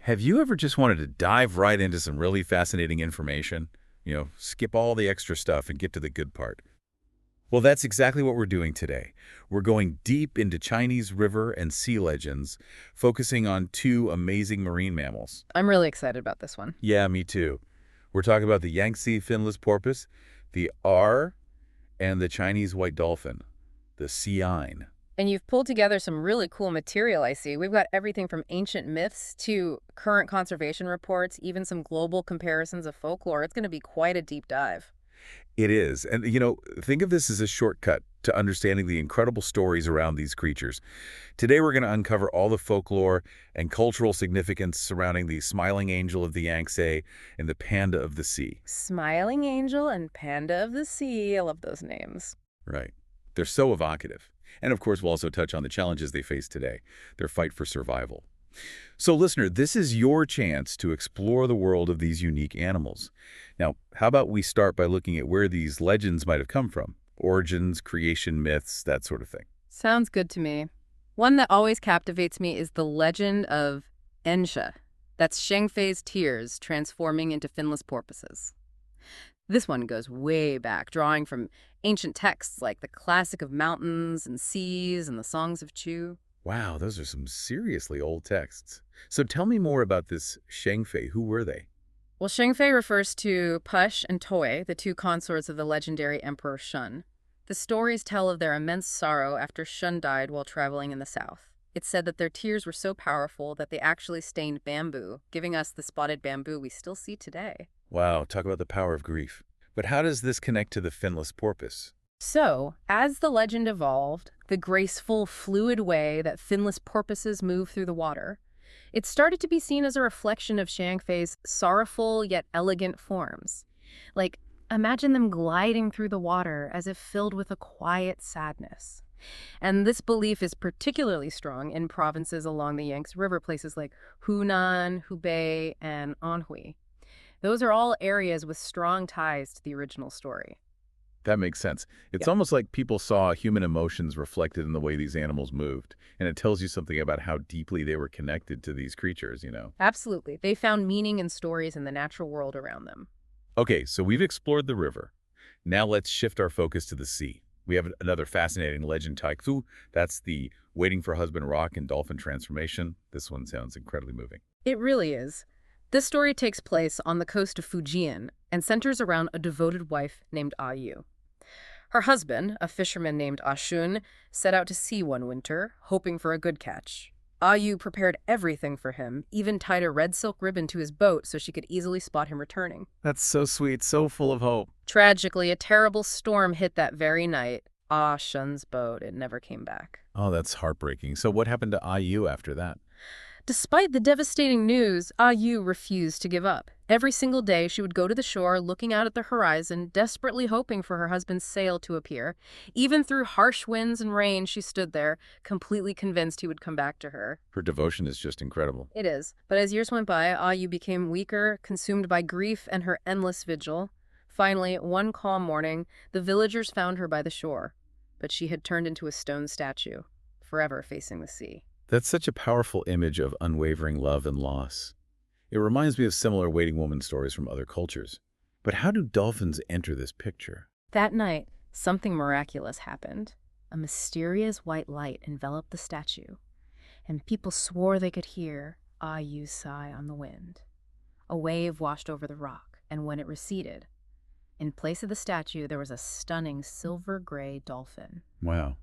Have you ever just wanted to dive right into some really fascinating information? Skip all the extra stuff and get to the good part. Well, that's exactly what we're doing today. We're going deep into Chinese river and sea legends, focusing on two amazing marine mammals. I'm really excited about this one. Yeah, me too. We're talking about the Yangtze finless porpoise, the R, and the Chinese white dolphin, the Xiangfei. And you've pulled together some really cool material, I see. We've got everything from ancient myths to current conservation reports, even some global comparisons of folklore. It's going to be quite a deep dive. It is. And, think of this as a shortcut to understanding the incredible stories around these creatures. Today, we're going to uncover all the folklore and cultural significance surrounding the smiling angel of the Yangtze and the panda of the sea. Smiling Angel and Panda of the Sea. I love those names. Right. They're so evocative. And, of course, we'll also touch on the challenges they face today, their fight for survival. So, listener, this is your chance to explore the world of these unique animals. Now, how about we start by looking at where these legends might have come from? Origins, creation myths, that sort of thing. Sounds good to me. One that always captivates me is the legend of Ensha. That's Xiangfei's tears transforming into finless porpoises. This one goes way back, drawing from ancient texts like the classic of mountains and seas and the songs of Chu. Wow, those are some seriously old texts. So tell me more about this Xiangfei. Who were they? Well, Xiangfei refers to Push and Toei, the two consorts of the legendary Emperor Shun. The stories tell of their immense sorrow after Shun died while traveling in the south. It's said that their tears were so powerful that they actually stained bamboo, giving us the spotted bamboo we still see today. Wow, talk about the power of grief. But how does this connect to the finless porpoise? So, as the legend evolved, the graceful, fluid way that finless porpoises move through the water, it started to be seen as a reflection of Xiangfei's sorrowful yet elegant forms. Like, imagine them gliding through the water as if filled with a quiet sadness. And this belief is particularly strong in provinces along the Yangtze River, places like Hunan, Hubei, and Anhui. Those are all areas with strong ties to the original story. That makes sense. It's Yeah. almost like people saw human emotions reflected in the way these animals moved, and it tells you something about how deeply they were connected to these creatures. Absolutely. They found meaning and stories in the natural world around them. Okay, so we've explored the river. Now let's shift our focus to the sea. We have another fascinating legend, Taikzu. That's the waiting for husband rock and dolphin transformation. This one sounds incredibly moving. It really is. This story takes place on the coast of Fujian and centers around a devoted wife named Ayu. Her husband, a fisherman named Ashun, set out to sea one winter, hoping for a good catch. Ayu prepared everything for him, even tied a red silk ribbon to his boat so she could easily spot him returning. That's so sweet, so full of hope. Tragically, a terrible storm hit that very night. Shun's boat, it never came back. Oh, that's heartbreaking. So what happened to IU after that? Despite the devastating news, Ayu refused to give up. Every single day, she would go to the shore, looking out at the horizon, desperately hoping for her husband's sail to appear. Even through harsh winds and rain, she stood there, completely convinced he would come back to her. Her devotion is just incredible. It is. But as years went by, Ayu became weaker, consumed by grief and her endless vigil. Finally, one calm morning, the villagers found her by the shore. But she had turned into a stone statue, forever facing the sea. That's such a powerful image of unwavering love and loss. It reminds me of similar waiting woman stories from other cultures. But how do dolphins enter this picture? That night, something miraculous happened. A mysterious white light enveloped the statue, and people swore they could hear Ayu's sigh on the wind. A wave washed over the rock, and when it receded, in place of the statue, there was a stunning silver-gray dolphin. Wow.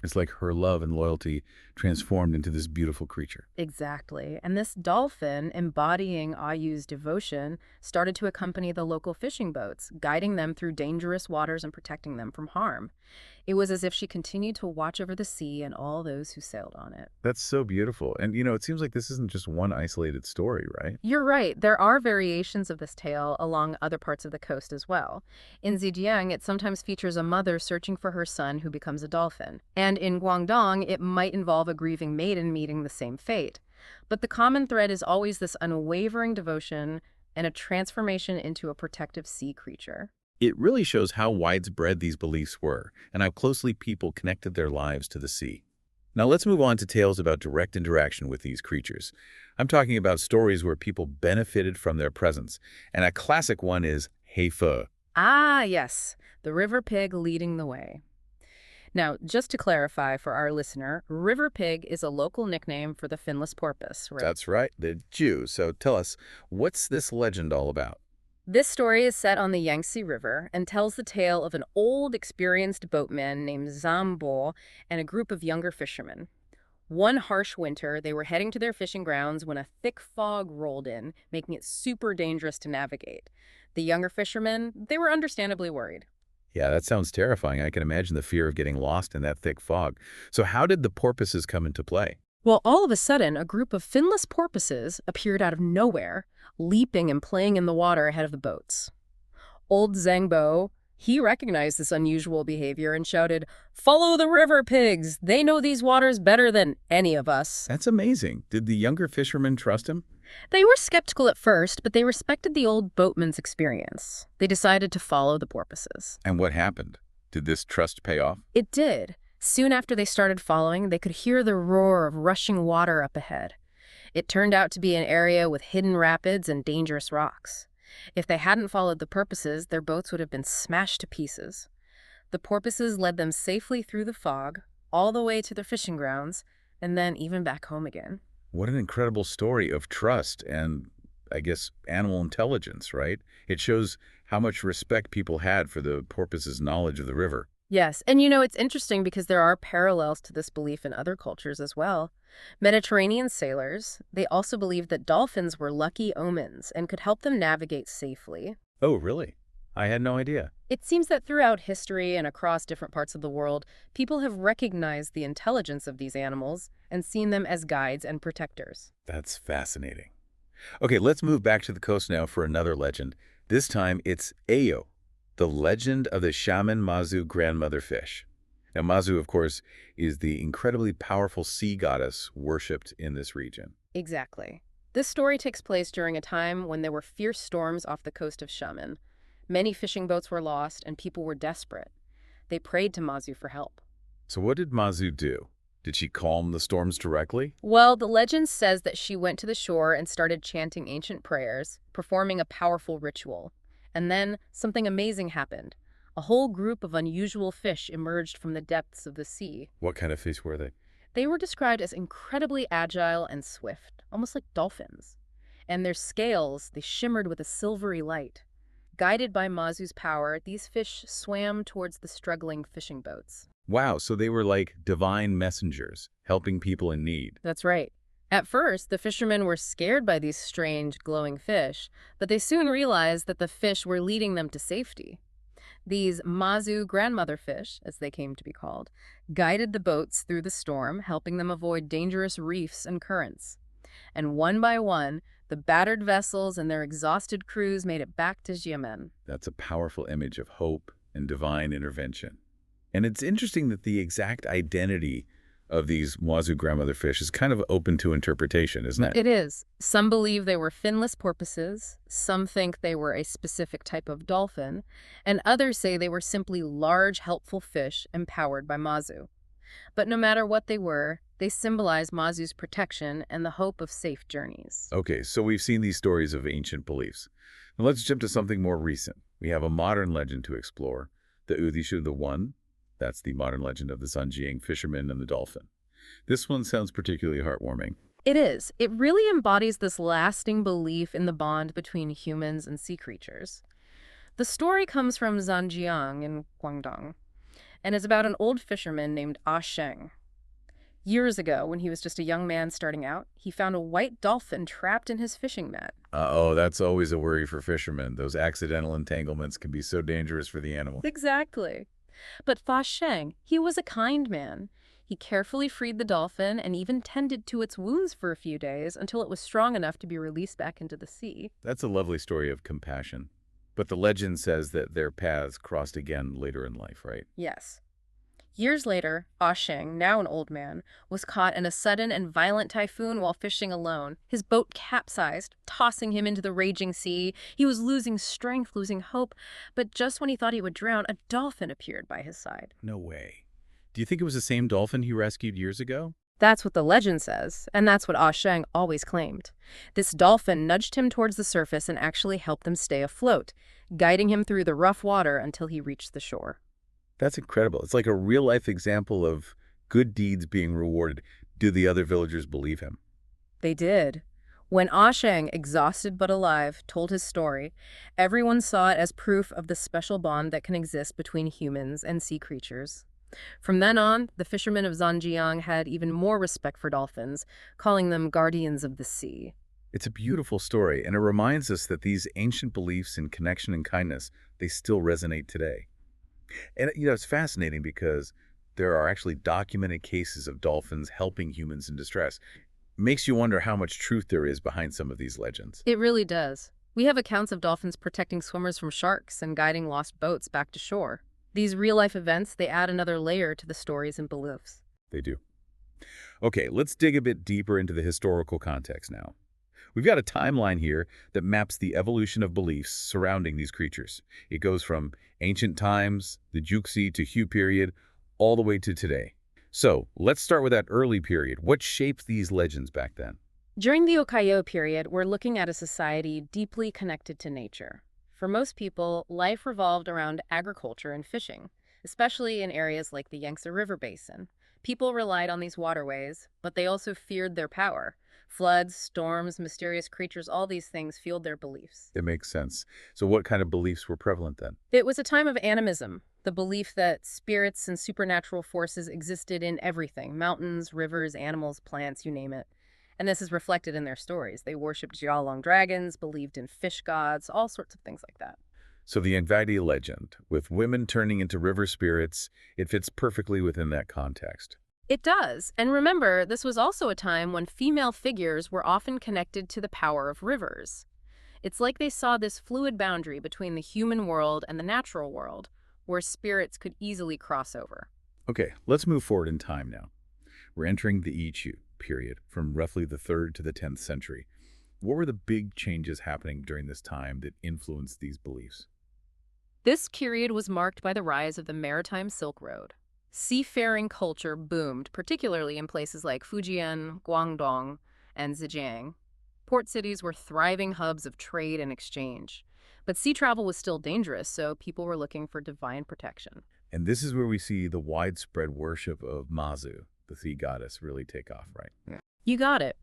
It's like her love and loyalty transformed into this beautiful creature. Exactly. And this dolphin, embodying Ayu's devotion, started to accompany the local fishing boats, guiding them through dangerous waters and protecting them from harm. It was as if she continued to watch over the sea and all those who sailed on it. That's so beautiful. And, it seems like this isn't just one isolated story, right? You're right. There are variations of this tale along other parts of the coast as well. In Zhejiang, it sometimes features a mother searching for her son who becomes a dolphin. And in Guangdong, it might involve a grieving maiden meeting the same fate. But the common thread is always this unwavering devotion and a transformation into a protective sea creature. It really shows how widespread these beliefs were and how closely people connected their lives to the sea. Now let's move on to tales about direct interaction with these creatures. I'm talking about stories where people benefited from their presence, and a classic one is Xiangfei. Ah, yes, the river pig leading the way. Now, just to clarify for our listener, river pig is a local nickname for the finless porpoise, right? That's right, the Jew. So tell us, what's this legend all about? This story is set on the Yangtze River and tells the tale of an old, experienced boatman named Zambo and a group of younger fishermen. One harsh winter, they were heading to their fishing grounds when a thick fog rolled in, making it super dangerous to navigate. The younger fishermen, they were understandably worried. Yeah, that sounds terrifying. I can imagine the fear of getting lost in that thick fog. So how did the porpoises come into play? Well, all of a sudden, a group of finless porpoises appeared out of nowhere, leaping and playing in the water ahead of the boats. Old Zangbo, he recognized this unusual behavior and shouted, "Follow the river pigs! They know these waters better than any of us." That's amazing. Did the younger fishermen trust him? They were skeptical at first, but they respected the old boatman's experience. They decided to follow the porpoises. And what happened? Did this trust pay off? It did. Soon after they started following, they could hear the roar of rushing water up ahead. It turned out to be an area with hidden rapids and dangerous rocks. If they hadn't followed the porpoises, their boats would have been smashed to pieces. The porpoises led them safely through the fog, all the way to their fishing grounds, and then even back home again. What an incredible story of trust and, I guess, animal intelligence, right? It shows how much respect people had for the porpoise's knowledge of the river. Yes, and it's interesting because there are parallels to this belief in other cultures as well. Mediterranean sailors, they also believed that dolphins were lucky omens and could help them navigate safely. Oh, really? I had no idea. It seems that throughout history and across different parts of the world, people have recognized the intelligence of these animals and seen them as guides and protectors. That's fascinating. Okay, let's move back to the coast now for another legend. This time it's Ayo, the legend of the shaman Mazu grandmother fish. Now, Mazu, of course, is the incredibly powerful sea goddess worshipped in this region. Exactly. This story takes place during a time when there were fierce storms off the coast of Xiamen. Many fishing boats were lost and people were desperate. They prayed to Mazu for help. So what did Mazu do? Did she calm the storms directly? Well, the legend says that she went to the shore and started chanting ancient prayers, performing a powerful ritual. And then something amazing happened. A whole group of unusual fish emerged from the depths of the sea. What kind of fish were they? They were described as incredibly agile and swift, almost like dolphins. And their scales, they shimmered with a silvery light. Guided by Mazu's power, these fish swam towards the struggling fishing boats. Wow, so they were like divine messengers, helping people in need. That's right. At first, the fishermen were scared by these strange, glowing fish, but they soon realized that the fish were leading them to safety. These Mazu grandmother fish, as they came to be called, guided the boats through the storm, helping them avoid dangerous reefs and currents. And one by one, the battered vessels and their exhausted crews made it back to Xiamen. That's a powerful image of hope and divine intervention. And it's interesting that the exact identity of these Mazu grandmother fish is kind of open to interpretation, isn't it? It is. Some believe they were finless porpoises, some think they were a specific type of dolphin, and others say they were simply large, helpful fish empowered by Mazu. But no matter what they were, they symbolize Mazu's protection and the hope of safe journeys. Okay, so we've seen these stories of ancient beliefs. Now let's jump to something more recent. We have a modern legend to explore, the Udishu the One. That's the modern legend of the Sanjiang fisherman and the dolphin. This one sounds particularly heartwarming. It is. It really embodies this lasting belief in the bond between humans and sea creatures. The story comes from Zhanjiang in Guangdong and is about an old fisherman named Sheng. Years ago, when he was just a young man starting out, he found a white dolphin trapped in his fishing net. Oh, that's always a worry for fishermen. Those accidental entanglements can be so dangerous for the animal. Exactly. But Fa Sheng, he was a kind man. He carefully freed the dolphin and even tended to its wounds for a few days until it was strong enough to be released back into the sea. That's a lovely story of compassion. But the legend says that their paths crossed again later in life, right? Yes. Years later, Sheng, now an old man, was caught in a sudden and violent typhoon while fishing alone. His boat capsized, tossing him into the raging sea. He was losing strength, losing hope, but just when he thought he would drown, a dolphin appeared by his side. No way. Do you think it was the same dolphin he rescued years ago? That's what the legend says, and that's what Ah Sheng always claimed. This dolphin nudged him towards the surface and actually helped them stay afloat, guiding him through the rough water until he reached the shore. That's incredible. It's like a real-life example of good deeds being rewarded. Do the other villagers believe him? They did. When Ah Sheng, exhausted but alive, told his story, everyone saw it as proof of the special bond that can exist between humans and sea creatures. From then on, the fishermen of Zhangjiang had even more respect for dolphins, calling them guardians of the sea. It's a beautiful story, and it reminds us that these ancient beliefs in connection and kindness, they still resonate today. And, it's fascinating because there are actually documented cases of dolphins helping humans in distress. Makes you wonder how much truth there is behind some of these legends. It really does. We have accounts of dolphins protecting swimmers from sharks and guiding lost boats back to shore. These real-life events, they add another layer to the stories and beliefs. They do. Okay, let's dig a bit deeper into the historical context now. We've got a timeline here that maps the evolution of beliefs surrounding these creatures. It goes from ancient times, the Yangtze to Hu period, all the way to today. So, let's start with that early period. What shaped these legends back then? During the Ukiyo period, we're looking at a society deeply connected to nature. For most people, life revolved around agriculture and fishing, especially in areas like the Yangtze River Basin. People relied on these waterways, but they also feared their power. Floods, storms, mysterious creatures, all these things fueled their beliefs. It makes sense. So what kind of beliefs were prevalent then? It was a time of animism, the belief that spirits and supernatural forces existed in everything, mountains, rivers, animals, plants, you name it. And this is reflected in their stories. They worshipped Jialong dragons, believed in fish gods, all sorts of things like that. So the Yangtze legend, with women turning into river spirits, it fits perfectly within that context. It does. And remember, this was also a time when female figures were often connected to the power of rivers. It's like they saw this fluid boundary between the human world and the natural world, where spirits could easily cross over. Okay, let's move forward in time now. We're entering the Ichu period, from roughly the 3rd to the 10th century. What were the big changes happening during this time that influenced these beliefs? This period was marked by the rise of the maritime Silk Road. Seafaring culture boomed, particularly in places like Fujian, Guangdong, and Zhejiang. Port cities were thriving hubs of trade and exchange. But sea travel was still dangerous, so people were looking for divine protection. And this is where we see the widespread worship of Mazu, the sea goddess, really take off, right? Yeah. You got it.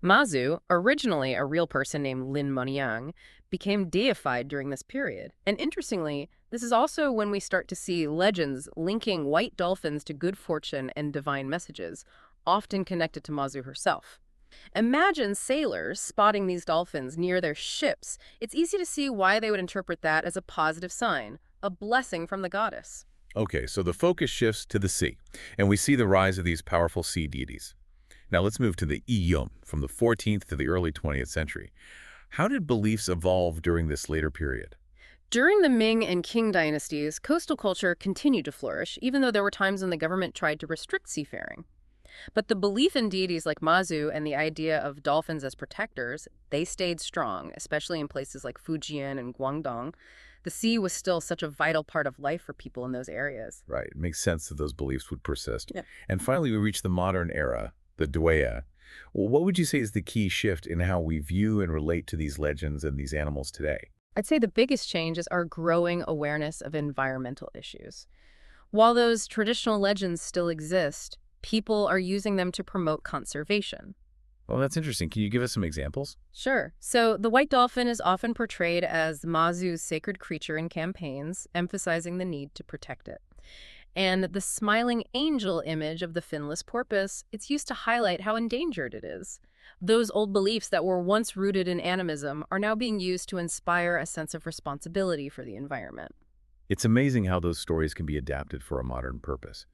Mazu, originally a real person named Lin Monyang, became deified during this period. And interestingly, this is also when we start to see legends linking white dolphins to good fortune and divine messages, often connected to Mazu herself. Imagine sailors spotting these dolphins near their ships. It's easy to see why they would interpret that as a positive sign, a blessing from the goddess. Okay, so the focus shifts to the sea, and we see the rise of these powerful sea deities. Now let's move to the Iyom, from the 14th to the early 20th century. How did beliefs evolve during this later period? During the Ming and Qing dynasties, coastal culture continued to flourish, even though there were times when the government tried to restrict seafaring. But the belief in deities like Mazu and the idea of dolphins as protectors, they stayed strong, especially in places like Fujian and Guangdong. The sea was still such a vital part of life for people in those areas. Right, it makes sense that those beliefs would persist. Yeah. And finally, we reach the modern era, the Dwaya. Well, what would you say is the key shift in how we view and relate to these legends and these animals today? I'd say the biggest change is our growing awareness of environmental issues. While those traditional legends still exist, people are using them to promote conservation. Well, that's interesting. Can you give us some examples? Sure. So the white dolphin is often portrayed as Mazu's sacred creature in campaigns, emphasizing the need to protect it. And the smiling angel image of the finless porpoise, it's used to highlight how endangered it is. Those old beliefs that were once rooted in animism are now being used to inspire a sense of responsibility for the environment. It's amazing how those stories can be adapted for a modern purpose.